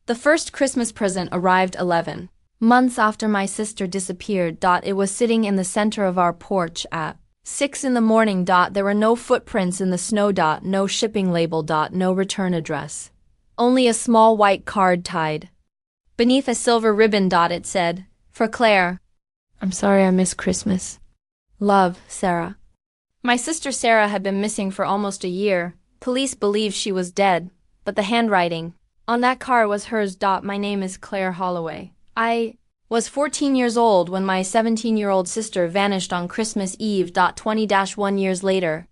The first Christmas present arrived 11 months after my sister disappeared. It was sitting in the center of our porch at 6 in the morning. There were no footprints in the snow. No shipping label. No return address. Only a small white card tied beneath a silver ribbon. It said, "For Claire. I'm sorry I missed Christmas. Love, Sarah." My sister Sarah had been missing for almost a year. Police believed she was dead, but the handwriting on that card was hers. My name is Claire Holloway. I was 14 years old when my 17-year-old sister vanished on Christmas Eve. 20-1 years later.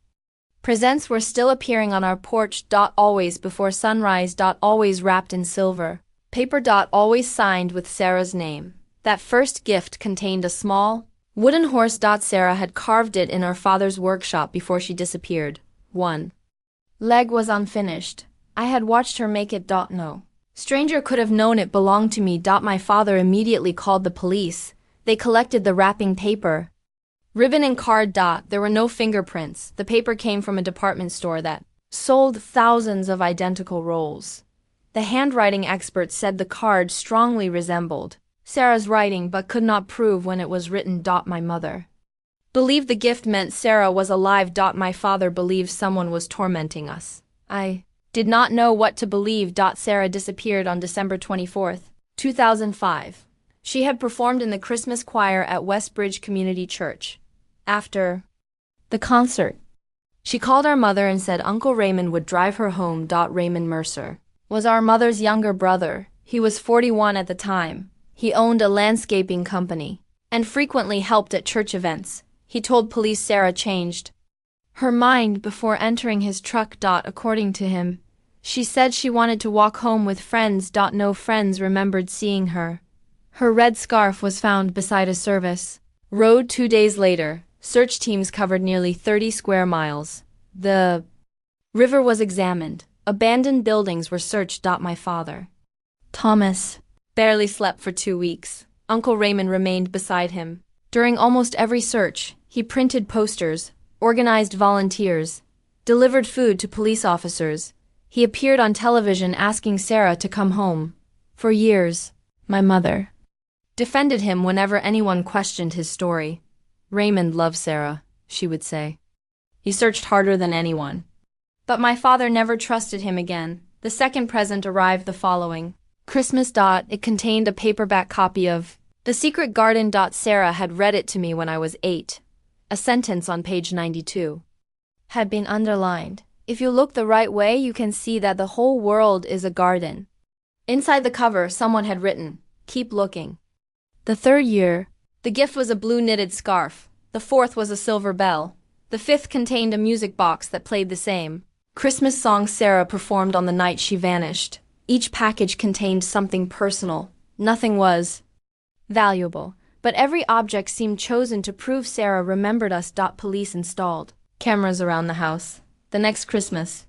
Presents were still appearing on our porch. Always before sunrise. Always wrapped in silver paper. Always signed with Sarah's name. That first gift contained a small wooden horse. Sarah had carved it in our father's workshop before she disappeared. One leg was unfinished. I had watched her make it. No stranger could have known it belonged to me. My father immediately called the police. They collected the wrapping paper, ribbon and card. There were no fingerprints. The paper came from a department store that sold thousands of identical rolls. The handwriting experts said the card strongly resembled Sarah's writing but could not prove when it was written. My mother believed the gift meant Sarah was alive. My father believed someone was tormenting us. I did not know what to believe. Sarah disappeared on December 24, 2005. She had performed in the Christmas choir at Westbridge Community Church. After the concert, she called our mother and said Uncle Raymond would drive her home. Raymond Mercer was our mother's younger brother. He was 41 at the time. He owned a landscaping company and frequently helped at church events. He told police Sarah changed her mind before entering his truck. According to him, she said she wanted to walk home with friends. No friends remembered seeing her. Her red scarf was found beside a service road 2 days later. Search teams covered nearly 30 square miles. The river was examined. Abandoned buildings were searched. My father, Thomas, barely slept for 2 weeks. Uncle Raymond remained beside him. During almost every search, he printed posters, organized volunteers, delivered food to police officers. He appeared on television asking Sarah to come home. For years, my mother defended him whenever anyone questioned his story. Raymond loved Sarah, she would say. He searched harder than anyone. But my father never trusted him again. The second present arrived the following Christmas. It contained a paperback copy of The Secret Garden. Sarah had read it to me when I was 8. A sentence on page 92 had been underlined. If you look the right way, you can see that the whole world is a garden. Inside the cover, someone had written, "Keep looking." The third year, the gift was a blue knitted scarf. The fourth was a silver bell. The fifth contained a music box that played the same Christmas songs Sarah performed on the night she vanished. Each package contained something personal. Nothing was valuable, but every object seemed chosen to prove Sarah remembered us. Police installed cameras around the house. The next Christmas,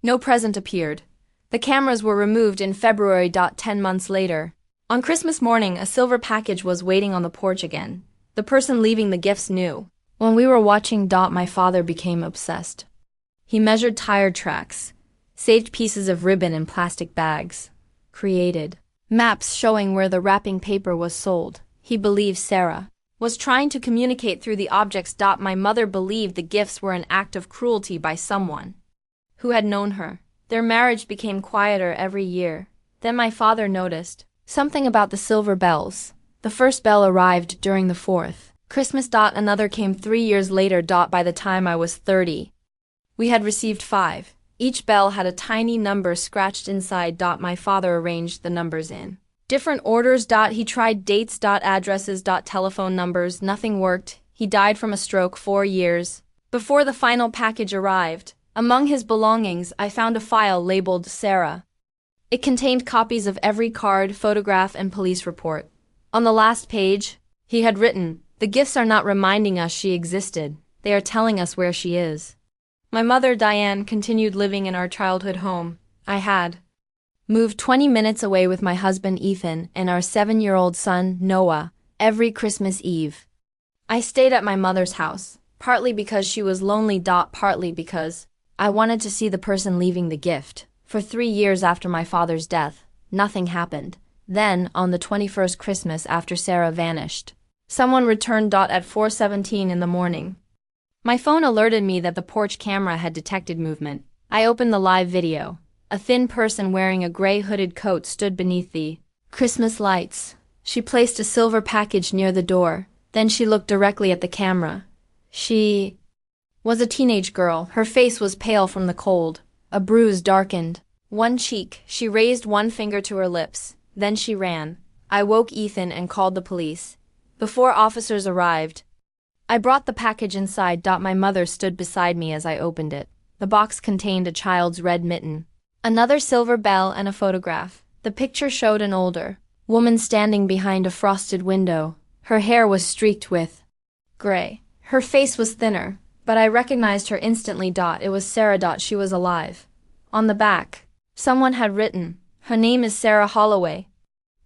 no present appeared. The cameras were removed in February. 10 months later, on Christmas morning, a silver package was waiting on the porch again. The person leaving the gifts knew. When we were watching, my father became obsessed. He measured tire tracks, saved pieces of ribbon in plastic bags, created maps showing where the wrapping paper was sold. He believed Sarah was trying to communicate through the objects. My mother believed the gifts were an act of cruelty by someone who had known her. Their marriage became quieter every year. Then my father noticed something about the silver bells. The first bell arrived during the fourth Christmas. Another came 3 years later. By the time I was 30, we had received 5. Each bell had a tiny number scratched inside. My father arranged the numbers in different orders. He tried dates, addresses, telephone numbers. Nothing worked. He died from a stroke 4 years before the final package arrived. Among his belongings, I found a file labeled Sarah. It contained copies of every card, photograph, and police report. On the last page, he had written, "The gifts are not reminding us she existed. They are telling us where she is." My mother, Diane, continued living in our childhood home. I had moved 20 minutes away with my husband Ethan and our 7-year-old son, Noah, every Christmas Eve. I stayed at my mother's house, partly because she was lonely. Partly because I wanted to see the person leaving the gift. For 3 years after my father's death, Nothing happened. Then, on the 21st Christmas after Sarah vanished, someone returned. At 4:17 in the morning, my phone alerted me that the porch camera had detected movement. I opened the live video. A thin person wearing a gray hooded coat stood beneath the Christmas lights. She placed a silver package near the door. Then she looked directly at the camera. She was a teenage girl. Her face was pale from the cold. A bruise darkened one cheek. She raised one finger to her lips. Then she ran. I woke Ethan and called the police. Before officers arrived, I brought the package inside. My mother stood beside me as I opened it. The box contained a child's red mitten, another silver bell, and a photograph. The picture showed an older woman standing behind a frosted window. Her hair was streaked with gray. Her face was thinner, but I recognized her instantly. It was Sarah. She was alive. On the back, someone had written, "Her name is Sarah Holloway.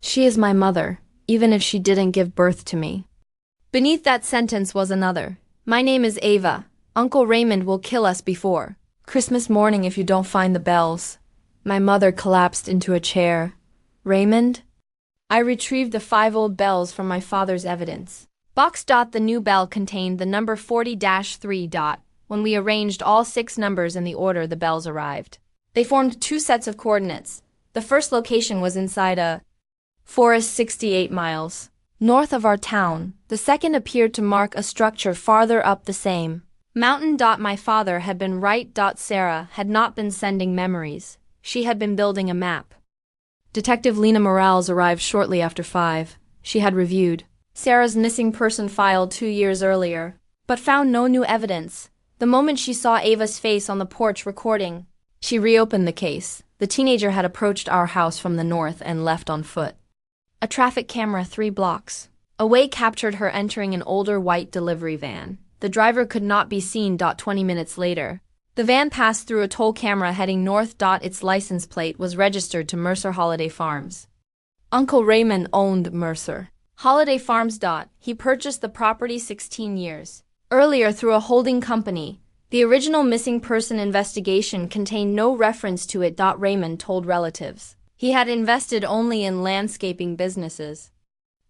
She is my mother, even if she didn't give birth to me." Beneath that sentence was another, "My name is Ava. Uncle Raymond will kill us before Christmas morning if you don't find the bells." My mother collapsed into a chair. "Raymond?" I retrieved the 5 old bells from my father's evidence box. The new bell contained the number 40-3. When we arranged all 6 numbers in the order the bells arrived, they formed 2 sets of coordinates. The first location was inside a forest 68 miles north of our town. The second appeared to mark a structure farther up the same mountain. My father had been right. Sarah had not been sending memories. She had been building a map. Detective Lena Morales arrived shortly after 5. She had reviewed Sarah's missing person file 2 years earlier, but found no new evidence. The moment she saw Ava's face on the porch recording, she reopened the case. The teenager had approached our house from the north and left on foot. A traffic camera 3 blocks away captured her entering an older white delivery van. The driver could not be seen. 20 minutes later, the van passed through a toll camera heading north. Its license plate was registered to Mercer Holiday Farms. Uncle Raymond owned Mercer Holiday Farms. He purchased the property 16 years earlier through a holding company. The original missing person investigation contained no reference to it. Raymond told relatives he had invested only in landscaping businesses.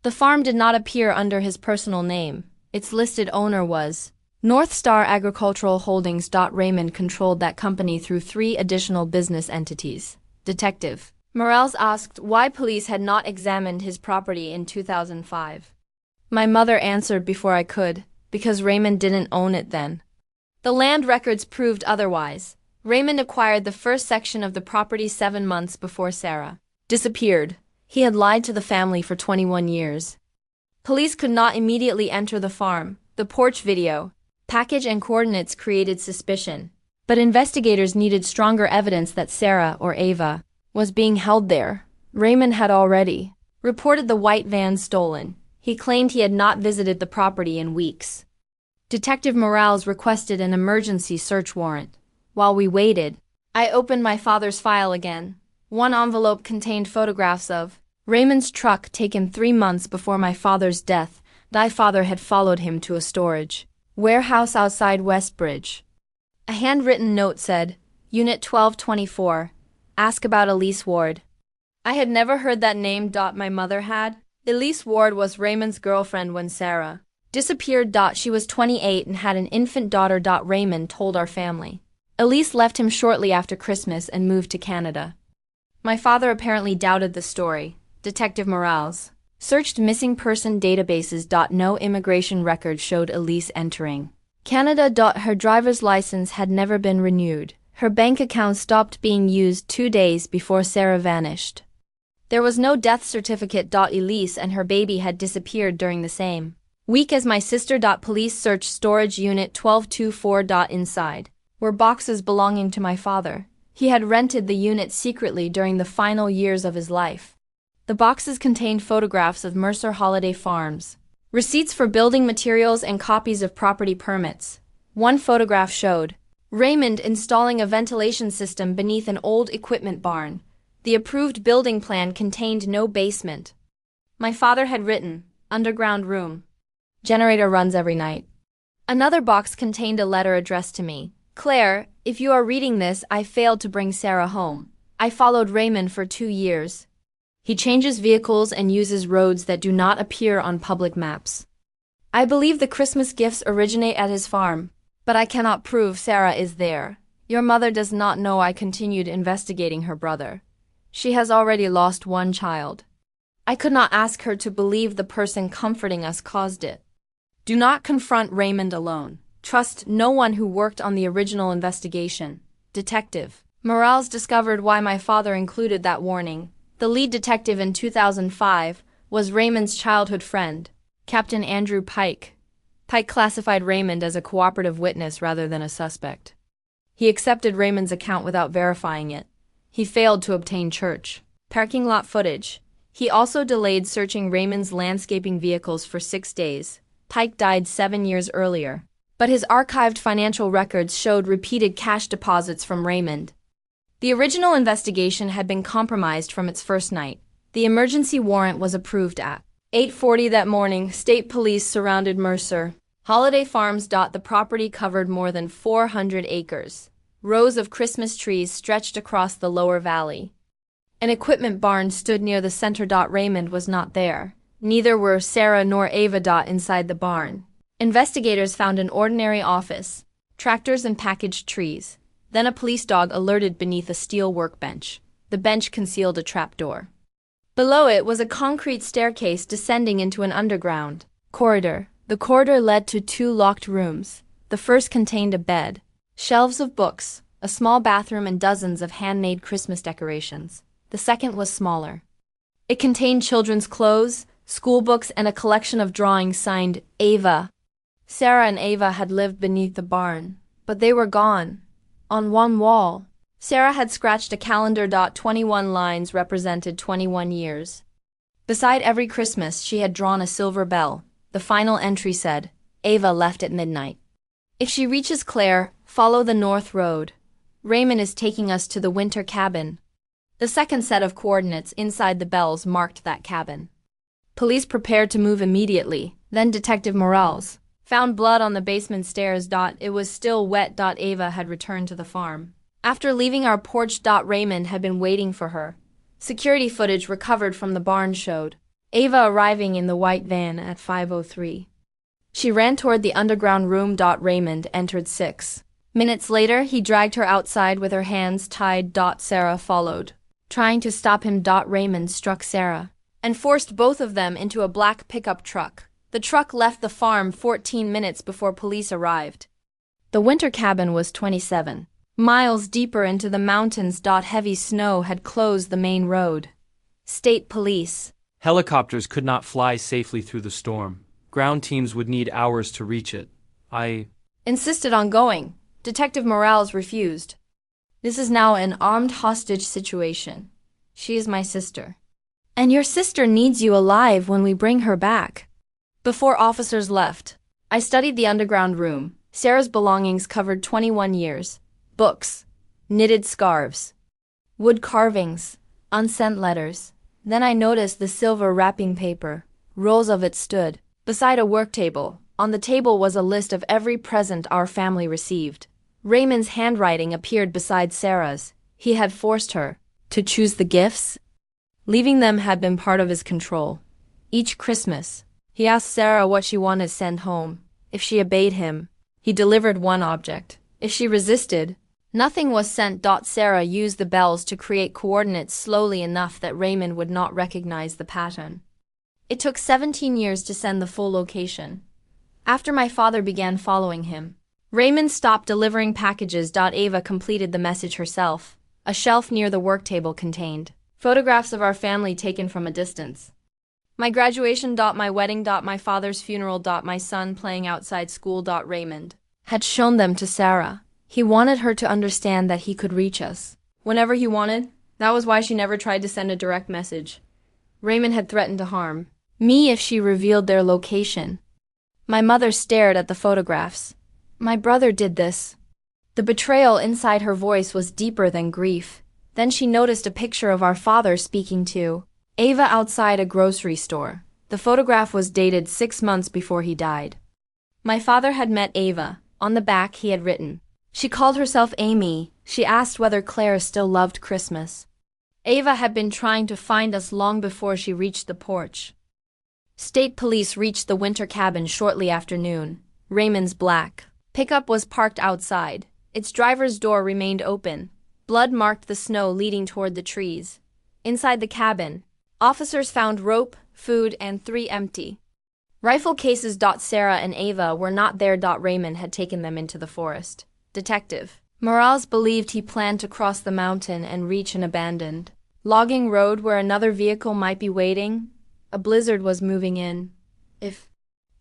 The farm did not appear under his personal name. Its listed owner was North Star Agricultural Holdings. Raymond controlled that company through 3 additional business entities. Detective Morales asked why police had not examined his property in 2005. My mother answered before I could, because Raymond didn't own it then. The land records proved otherwise. Raymond acquired the first section of the property 7 months before Sarah disappeared. He had lied to the family for 21 years. Police could not immediately enter the farm. The porch video, package and coordinates created suspicion, but investigators needed stronger evidence that Sarah, or Ava, was being held there. Raymond had already reported the white van stolen. He claimed he had not visited the property in weeks. Detective Morales requested an emergency search warrant. While we waited, I opened my father's file again. One envelope contained photographs of Raymond's truck taken 3 months before my father's death. My father had followed him to a storage warehouse outside Westbridge. A handwritten note said, Unit 1224, ask about Elise Ward. I had never heard that name. My mother had. Elise Ward was Raymond's girlfriend when Sarah disappeared. She was 28 and had an infant daughter. Raymond told our family. Elise left him shortly after Christmas and moved to Canada. My father apparently doubted the story. Detective Morales searched missing person databases. No immigration record showed Elise entering Canada. Her driver's license had never been renewed. Her bank account stopped being used 2 days before Sarah vanished. There was no death certificate. Elise and her baby had disappeared during the same week as my sister. Police searched storage unit 1224. Inside were boxes belonging to my father. He had rented the unit secretly during the final years of his life. The boxes contained photographs of Mercer Holiday Farms, receipts for building materials, and copies of property permits. One photograph showed Raymond installing a ventilation system beneath an old equipment barn. The approved building plan contained no basement. My father had written, underground room. Generator runs every night. Another box contained a letter addressed to me. Claire, if you are reading this, I failed to bring Sarah home. I followed Raymond for 2 years. He changes vehicles and uses roads that do not appear on public maps. I believe the Christmas gifts originate at his farm, but I cannot prove Sarah is there. Your mother does not know I continued investigating her brother. She has already lost one child. I could not ask her to believe the person comforting us caused it. Do not confront Raymond alone. Trust no one who worked on the original investigation. Detective Morales discovered why my father included that warning. The lead detective in 2005 was Raymond's childhood friend, Captain Andrew Pike. Pike classified Raymond as a cooperative witness rather than a suspect. He accepted Raymond's account without verifying it. He failed to obtain church parking lot footage. He also delayed searching Raymond's landscaping vehicles for 6 days. Pike died 7 years earlier, but his archived financial records showed repeated cash deposits from Raymond. The original investigation had been compromised from its first night. The emergency warrant was approved at 8:40 that morning. State police surrounded Mercer Holiday Farms. The property covered more than 400 acres. Rows of Christmas trees stretched across the lower valley. An equipment barn stood near the center. Raymond was not there. Neither were Sarah nor Ava. Inside the barn, investigators found an ordinary office, tractors and packaged trees. Then a police dog alerted beneath a steel workbench. The bench concealed a trapdoor. Below it was a concrete staircase descending into an underground corridor. The corridor led to 2 locked rooms. The first contained a bed, shelves of books, a small bathroom and dozens of handmade Christmas decorations. The second was smaller. It contained children's clothes, school books, and a collection of drawings signed Ava. Sarah and Ava had lived beneath the barn, but they were gone. On one wall, Sarah had scratched a calendar. 21 lines represented 21 years. Beside every Christmas, she had drawn a silver bell. The final entry said, Ava left at midnight. If she reaches Claire, follow the north road. Raymond is taking us to the winter cabin. The second set of coordinates inside the bells marked that cabin. Police prepared to move immediately. Then Detective Morales found blood on the basement stairs. It was still wet. Ava had returned to the farm. After leaving our porch. Raymond had been waiting for her. Security footage recovered from the barn showed Ava arriving in the white van at 5:03. She ran toward the underground room. Raymond entered 6 minutes later. He dragged her outside with her hands tied. Sarah followed. Trying to stop him. Raymond struck Sarah and forced both of them into a black pickup truck. The truck left the farm 14 minutes before police arrived. The winter cabin was 27 miles deeper into the mountains. Heavy snow had closed the main road. State police Helicopters could not fly safely through the storm. Ground teams would need hours to reach it. I insisted on going. Detective Morales refused. This is now an armed hostage situation. She is my sister. And your sister needs you alive when we bring her back. Before officers left, I studied the underground room. Sarah's belongings covered 21 years. Books, knitted scarves, wood carvings, unsent letters. Then I noticed the silver wrapping paper. Rolls of it stood beside a work table. On the table was a list of every present our family received. Raymond's handwriting appeared beside Sarah's. He had forced her to choose the gifts. Leaving them had been part of his control. Each Christmas, he asked Sarah what she wanted sent home. If she obeyed him, he delivered one object. If she resisted, nothing was sent. Sarah used the bells to create coordinates slowly enough that Raymond would not recognize the pattern. It took 17 years to send the full location. After my father began following him, Raymond stopped delivering packages. Ava completed the message herself. A shelf near the work table contained photographs of our family taken from a distance. My graduation. My wedding. My father's funeral. My son playing outside school. Raymond had shown them to Sarah. He wanted her to understand that he could reach us whenever he wanted. That was why she never tried to send a direct message. Raymond had threatened to harm me if she revealed their location. My mother stared at the photographs. My brother did this. The betrayal inside her voice was deeper than grief. Then she noticed a picture of our father speaking to Ava outside a grocery store. The photograph was dated 6 months before he died. My father had met Ava. On the back he had written, she called herself Amy. She asked whether Claire still loved Christmas. Ava had been trying to find us long before she reached the porch. State police reached the winter cabin shortly after noon. Raymond's black pickup was parked outside. Its driver's door remained open. Blood marked the snow leading toward the trees. Inside the cabin, officers found rope, food, and 3 empty rifle cases. Sarah and Ava were not there. Raymond had taken them into the forest. Detective Morales believed he planned to cross the mountain and reach an abandoned logging road where another vehicle might be waiting. A blizzard was moving in. If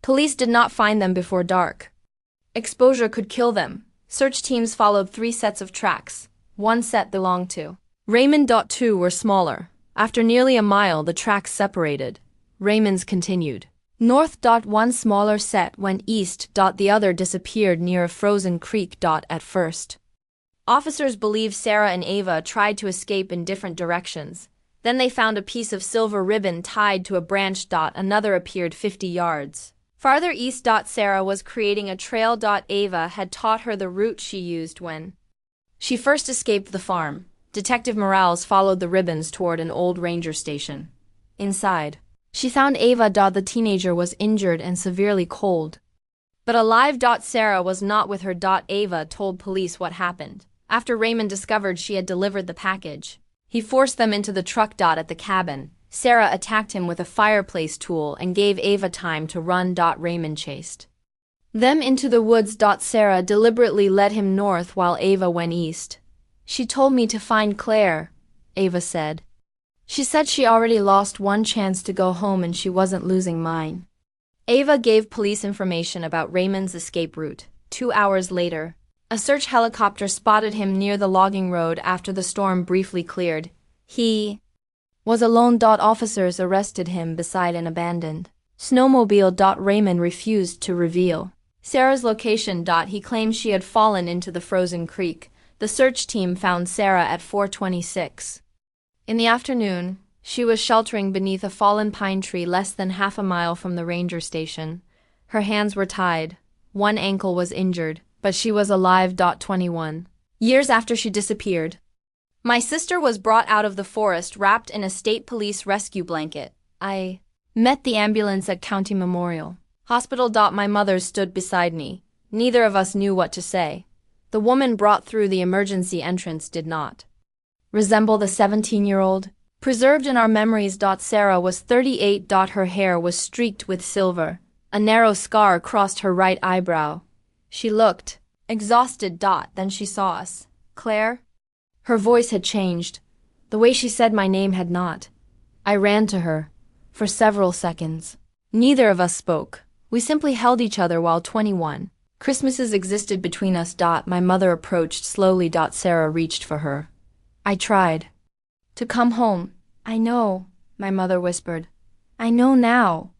police did not find them before dark, exposure could kill them. Search teams followed 3 sets of tracks. One set belonged to Raymond. 2 were smaller. After nearly a mile, the tracks separated. Raymond's continued north. 1 smaller set went east. The other disappeared near a frozen creek. At first, officers believed Sarah and Ava tried to escape in different directions. Then they found a piece of silver ribbon tied to a branch. Another appeared 50 yards farther east. Sarah was creating a trail. Ava had taught her the route she used when she first escaped the farm. Detective Morales followed the ribbons toward an old ranger station. Inside, she found Ava. The teenager was injured and severely cold, but alive. Sarah was not with her. Ava told police what happened. After Raymond discovered she had delivered the package, he forced them into the truck. At the cabin, Sarah attacked him with a fireplace tool and gave Ava time to run. Raymond chased them into the woods. Sarah deliberately led him north while Ava went east. She told me to find Claire, Ava said. She said she already lost one chance to go home and she wasn't losing mine. Ava gave police information about Raymond's escape route. 2 hours later, a search helicopter spotted him near the logging road after the storm briefly cleared. He was alone. Officers arrested him beside an abandoned snowmobile. Raymond refused to reveal Sarah's location. He claimed she had fallen into the frozen creek. The search team found Sarah at 4:26. In the afternoon, she was sheltering beneath a fallen pine tree less than half a mile from the ranger station. Her hands were tied. One ankle was injured, but she was alive. 21 years after she disappeared, my sister was brought out of the forest wrapped in a state police rescue blanket. I met the ambulance at County Memorial Hospital. My mother stood beside me. Neither of us knew what to say. The woman brought through the emergency entrance did not resemble the 17-year-old preserved in our memories. Sarah was 38. Her hair was streaked with silver. A narrow scar crossed her right eyebrow. She looked exhausted. Then she saw us. Claire? Her voice had changed. The way she said my name had not. I ran to her. For several seconds, neither of us spoke. We simply held each other while 21 Christmases existed between us. My mother approached slowly. Sarah reached for her. I tried to come home. I know, my mother whispered. I know now.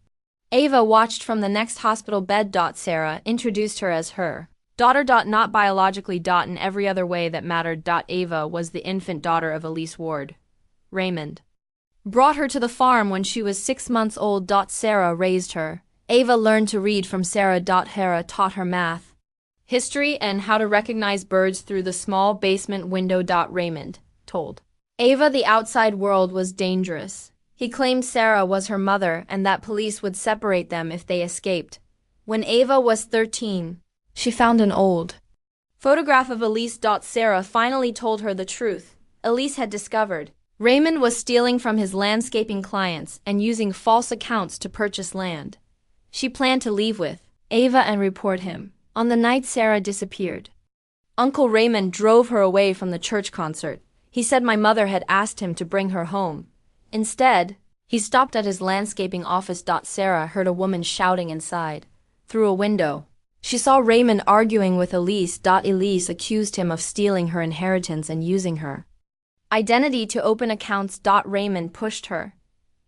Ava watched from the next hospital bed. Sarah introduced her as her daughter. Not biologically. In every other way that mattered. Ava was the infant daughter of Elise Ward. Raymond brought her to the farm when she was 6 months old. Sarah raised her. Ava learned to read from Sarah. Hera taught her math, history, and how to recognize birds through the small basement window. Raymond told Ava the outside world was dangerous. He claimed Sarah was her mother and that police would separate them if they escaped. When Ava was 13, she found an old photograph of Elise. Sarah finally told her the truth. Elise had discovered Raymond was stealing from his landscaping clients and using false accounts to purchase land. She planned to leave with Ava and report him. On the night Sarah disappeared, Uncle Raymond drove her away from the church concert. He said my mother had asked him to bring her home. Instead, he stopped at his landscaping office. Sarah heard a woman shouting inside. Through a window, she saw Raymond arguing with Elise. Elise accused him of stealing her inheritance and using her identity to open accounts. Raymond pushed her.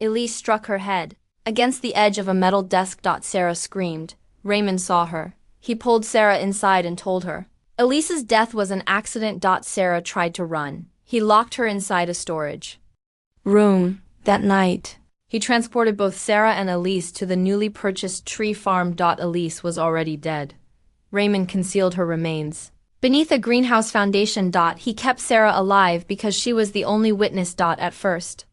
Elise struck her head against the edge of a metal desk. Sarah screamed. Raymond saw her. He pulled Sarah inside and told her Elise's death was an accident. Sarah tried to run. He locked her inside a storage room. That night, he transported both Sarah and Elise to the newly purchased tree farm. Elise was already dead. Raymond concealed her remains Beneath a greenhouse foundation. He kept Sarah alive because she was the only witness. At first,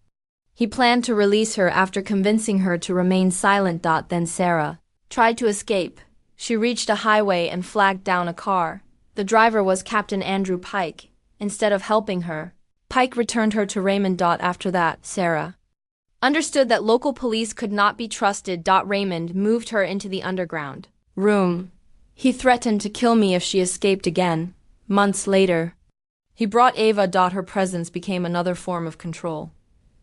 he planned to release her after convincing her to remain silent. Then Sarah tried to escape. She reached a highway and flagged down a car. The driver was Captain Andrew Pike. Instead of helping her, Pike returned her to Raymond. After that, Sarah understood that local police could not be trusted. Raymond moved her into the underground room. He threatened to kill me if she escaped again. Months later, he brought Ava. Her presence became another form of control.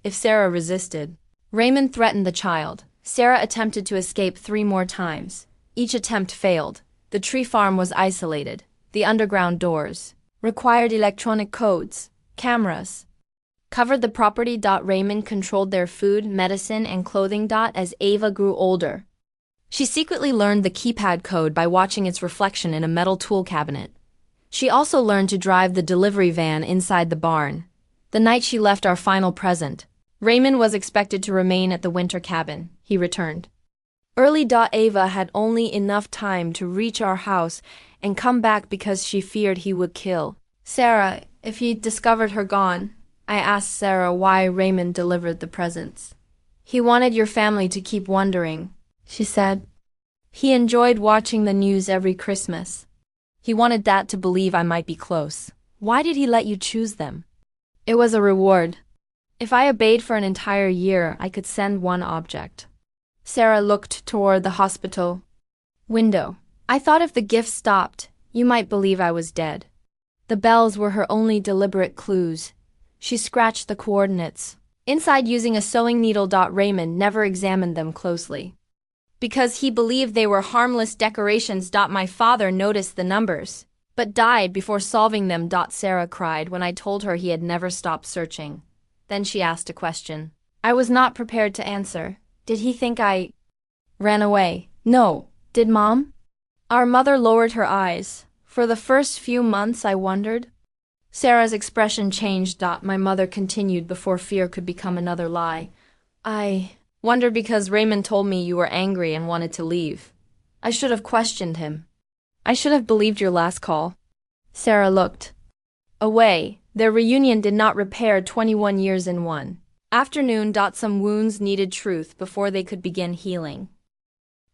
If Sarah resisted, Raymond threatened the child. Sarah attempted to escape 3 more times. Each attempt failed. The tree farm was isolated. The underground doors required electronic codes, cameras covered the property. Raymond controlled their food, medicine, and clothing. As Ava grew older, she secretly learned the keypad code by watching its reflection in a metal tool cabinet. She also learned to drive the delivery van inside the barn. The night she left our final present, Raymond was expected to remain at the winter cabin. He returned early. Ava had only enough time to reach our house and come back because she feared he would kill Sarah if he discovered her gone. I asked Sarah why Raymond delivered the presents. He wanted your family to keep wondering, she said. He enjoyed watching the news every Christmas. He wanted Dad to believe I might be close. Why did he let you choose them? It was a reward. If I obeyed for an entire year, I could send one object. Sarah looked toward the hospital window. I thought if the gift stopped, you might believe I was dead. The bells were her only deliberate clues. She scratched the coordinates inside using a sewing needle. Raymond never examined them closely because he believed they were harmless decorations. My father noticed the numbers, but died before solving them. Sarah cried when I told her he had never stopped searching. Then she asked a question I was not prepared to answer. Did he think I ran away? No. Did Mom? Our mother lowered her eyes. For the first few months I wondered. Sarah's expression changed. My mother continued before fear could become another lie. I wondered because Raymond told me you were angry and wanted to leave. I should have questioned him. I should have believed your last call. Sarah looked away. Their reunion did not repair 21 years in one afternoon. Some wounds needed truth before they could begin healing.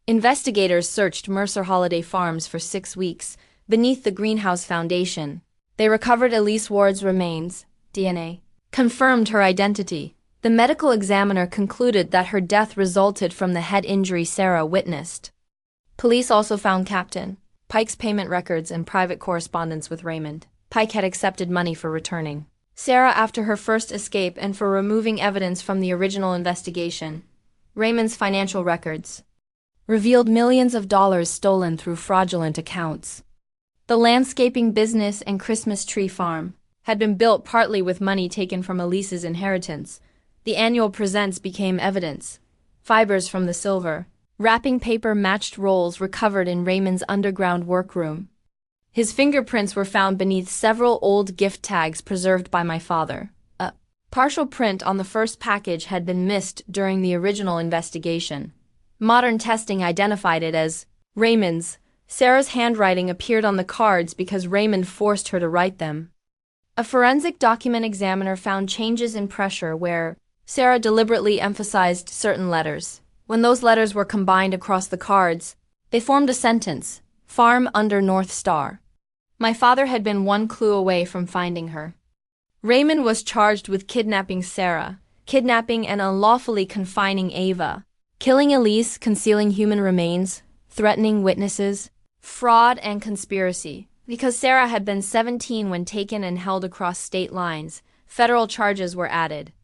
Investigators searched Mercer Holiday Farms for 6 weeks beneath the greenhouse foundation. They recovered Elise Ward's remains. DNA confirmed her identity. The medical examiner concluded that her death resulted from the head injury Sarah witnessed. Police also found Captain Pike's payment records and private correspondence with Raymond. Pike had accepted money for returning Sarah after her first escape and for removing evidence from the original investigation. Raymond's financial records revealed millions of dollars stolen through fraudulent accounts. The landscaping business and Christmas tree farm had been built partly with money taken from Elise's inheritance. The annual presents became evidence. Fibers from the silver wrapping paper matched rolls recovered in Raymond's underground workroom. His fingerprints were found beneath several old gift tags preserved by my father. A partial print on the first package had been missed during the original investigation. Modern testing identified it as Raymond's. Sarah's handwriting appeared on the cards because Raymond forced her to write them. A forensic document examiner found changes in pressure where Sarah deliberately emphasized certain letters. When those letters were combined across the cards, they formed a sentence, Farm under North Star. My father had been one clue away from finding her. Raymond was charged with kidnapping Sarah, kidnapping and unlawfully confining Ava, killing Elise, concealing human remains, threatening witnesses, fraud and conspiracy. Because Sarah had been 17 when taken and held across state lines, federal charges were added.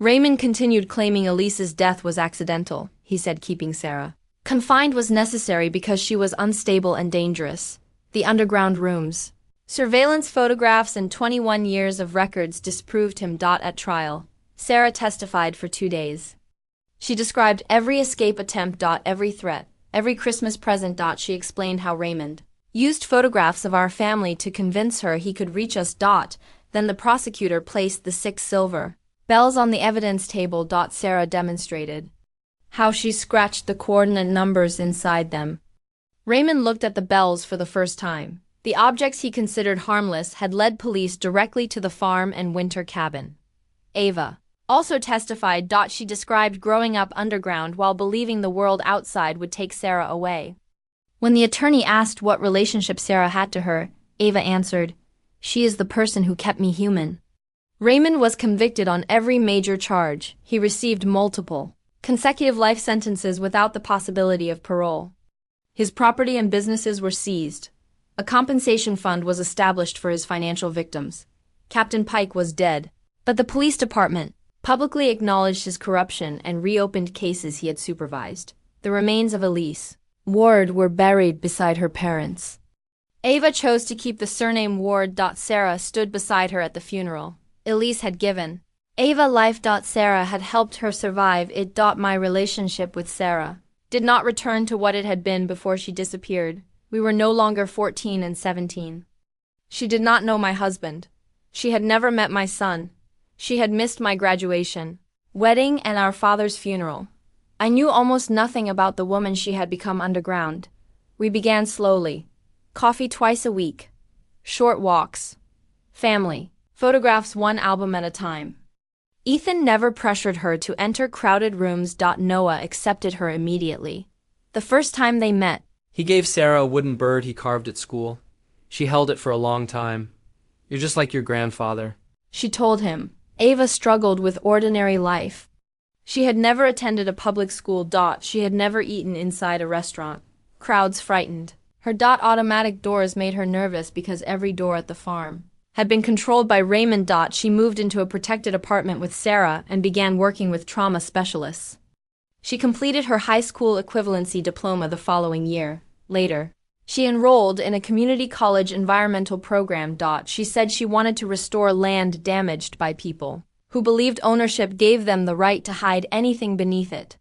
Raymond continued claiming Elise's death was accidental. He said keeping Sarah confined was necessary because she was unstable and dangerous. The underground rooms, surveillance photographs and 21 years of records disproved him. At trial, Sarah testified for 2 days. She described every escape attempt. Every threat, every Christmas present. She explained how Raymond used photographs of our family to convince her he could reach us. Then the prosecutor placed the 6 silver bells on the evidence table. Sarah demonstrated how she scratched the coordinate numbers inside them. Raymond looked at the bells for the first time. The objects he considered harmless had led police directly to the farm and winter cabin. Ava also testified. She described growing up underground while believing the world outside would take Sarah away. When the attorney asked what relationship Sarah had to her, Ava answered, "She is the person who kept me human." Raymond was convicted on every major charge. He received multiple, consecutive life sentences without the possibility of parole. His property and businesses were seized. A compensation fund was established for his financial victims. Captain Pike was dead, but the police department publicly acknowledged his corruption and reopened cases he had supervised. The remains of Elise Ward were buried beside her parents. Ava chose to keep the surname Ward. Sarah stood beside her at the funeral. Elise had given Ava life. Sarah had helped her survive it. My relationship with Sarah did not return to what it had been before she disappeared. We were no longer 14 and 17. She did not know my husband. She had never met my son. She had missed my graduation, wedding, and our father's funeral. I knew almost nothing about the woman she had become underground. We began slowly. Coffee twice a week. Short walks. Family. Photographs, one album at a time. Ethan never pressured her to enter crowded rooms. Noah accepted her immediately. The first time they met, He gave Sarah a wooden bird he carved at school. She held it for a long time. "You're just like your grandfather," she told him. Ava struggled with ordinary life. She had never attended a public school. She had never eaten inside a restaurant. Crowds frightened her. Automatic doors made her nervous because every door at the farm had been controlled by Raymond. She moved into a protected apartment with Sarah and began working with trauma specialists. She completed her high school equivalency diploma the following year. Later, she enrolled in a community college environmental program. She said she wanted to restore land damaged by people who believed ownership gave them the right to hide anything beneath it.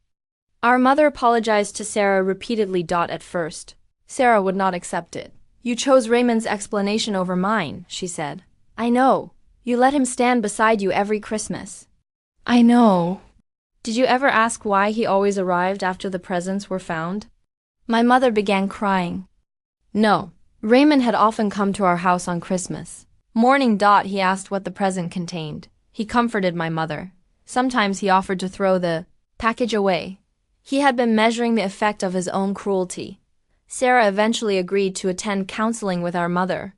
Our mother apologized to Sarah repeatedly. At first, Sarah would not accept it. "You chose Raymond's explanation over mine," she said. "I know. You let him stand beside you every Christmas." "I know." "Did you ever ask why he always arrived after the presents were found?" My mother began crying. "No. Raymond had often come to our house on Christmas morning. He asked what the present contained. He comforted my mother. Sometimes he offered to throw the package away. He had been measuring the effect of his own cruelty." Sarah eventually agreed to attend counseling with our mother.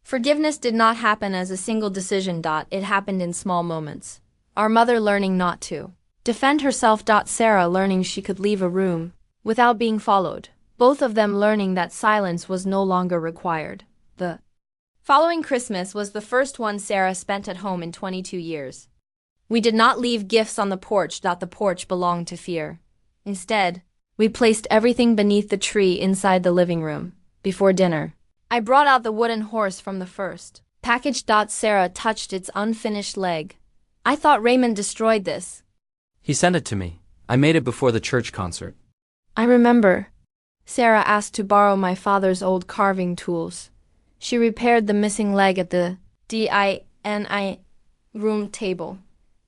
Forgiveness did not happen as a single decision. It happened in small moments. Our mother learning not to defend herself. Sarah learning she could leave a room without being followed. Both of them learning that silence was no longer required. The following Christmas was the first one Sarah spent at home in 22 years. We did not leave gifts on the porch. The porch belonged to fear. Instead, we placed everything beneath the tree inside the living room. Before dinner, I brought out the wooden horse from the first package. Sarah touched its unfinished leg. "I thought Raymond destroyed this." "He sent it to me. I made it before the church concert." "I remember." Sarah asked to borrow my father's old carving tools. She repaired the missing leg at the DINI room table.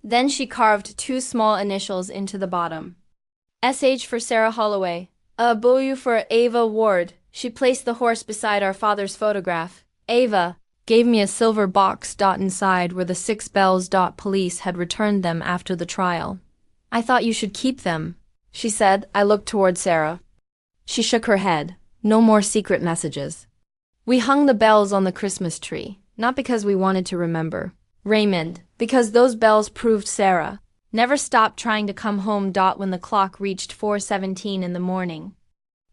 Then she carved 2 small initials into the bottom. SH for Sarah Holloway, ABU for Ava Ward. She placed the horse beside our father's photograph. Ava gave me a silver box. Inside were the 6 bells. Police had returned them after the trial. "I thought you should keep them," she said. I looked toward Sarah. She shook her head. "No more secret messages." We hung the bells on the Christmas tree, not because we wanted to remember Raymond, because those bells proved Sarah never stopped trying to come home. When the clock reached 4:17 in the morning,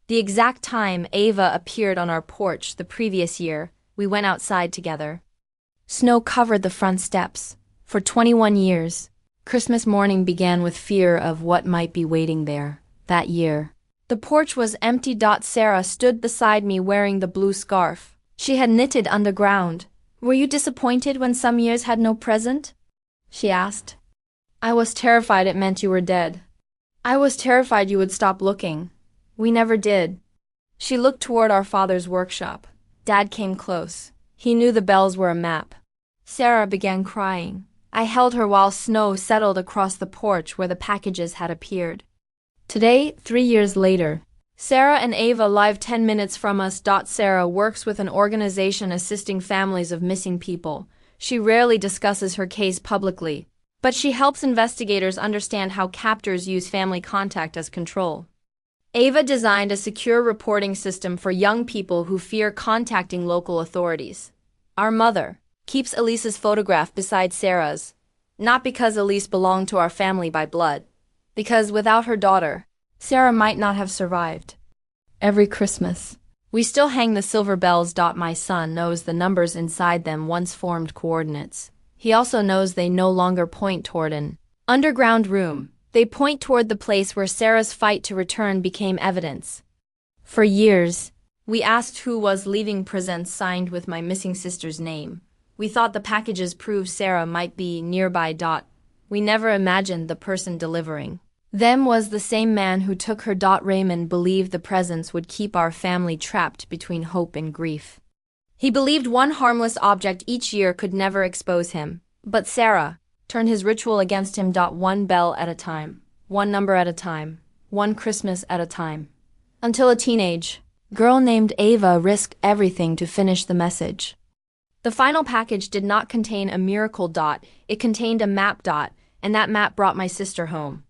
the exact time Ava appeared on our porch the previous year, we went outside together. Snow covered the front steps. For 21 years, Christmas morning began with fear of what might be waiting there that year. The porch was empty. Sarah stood beside me wearing the blue scarf she had knitted underground. "Were you disappointed when some years had no present?" she asked. "I was terrified it meant you were dead. I was terrified you would stop looking. We never did." She looked toward our father's workshop. Dad came close. He knew the bells were a map. Sarah began crying. I held her while snow settled across the porch where the packages had appeared. Today, 3 years later, Sarah and Ava live 10 minutes from us. Sarah works with an organization assisting families of missing people. She rarely discusses her case publicly, but she helps investigators understand how captors use family contact as control. Ava designed a secure reporting system for young people who fear contacting local authorities. Our mother keeps Elise's photograph beside Sarah's, not because Elise belonged to our family by blood, because without her daughter, Sarah might not have survived. Every Christmas, we still hang the silver bells. My son knows the numbers inside them once formed coordinates. He also knows they no longer point toward an underground room. They point toward the place where Sarah's fight to return became evidence. For years, we asked who was leaving presents signed with my missing sister's name. We thought the packages proved Sarah might be nearby. We never imagined the person delivering them was the same man who took her. Raymond believed the presents would keep our family trapped between hope and grief. He believed one harmless object each year could never expose him. But Sarah turned his ritual against him. One bell at a time, one number at a time, one Christmas at a time. Until a teenage girl named Ava risked everything to finish the message. The final package did not contain a miracle. It contained a map. And that map brought my sister home.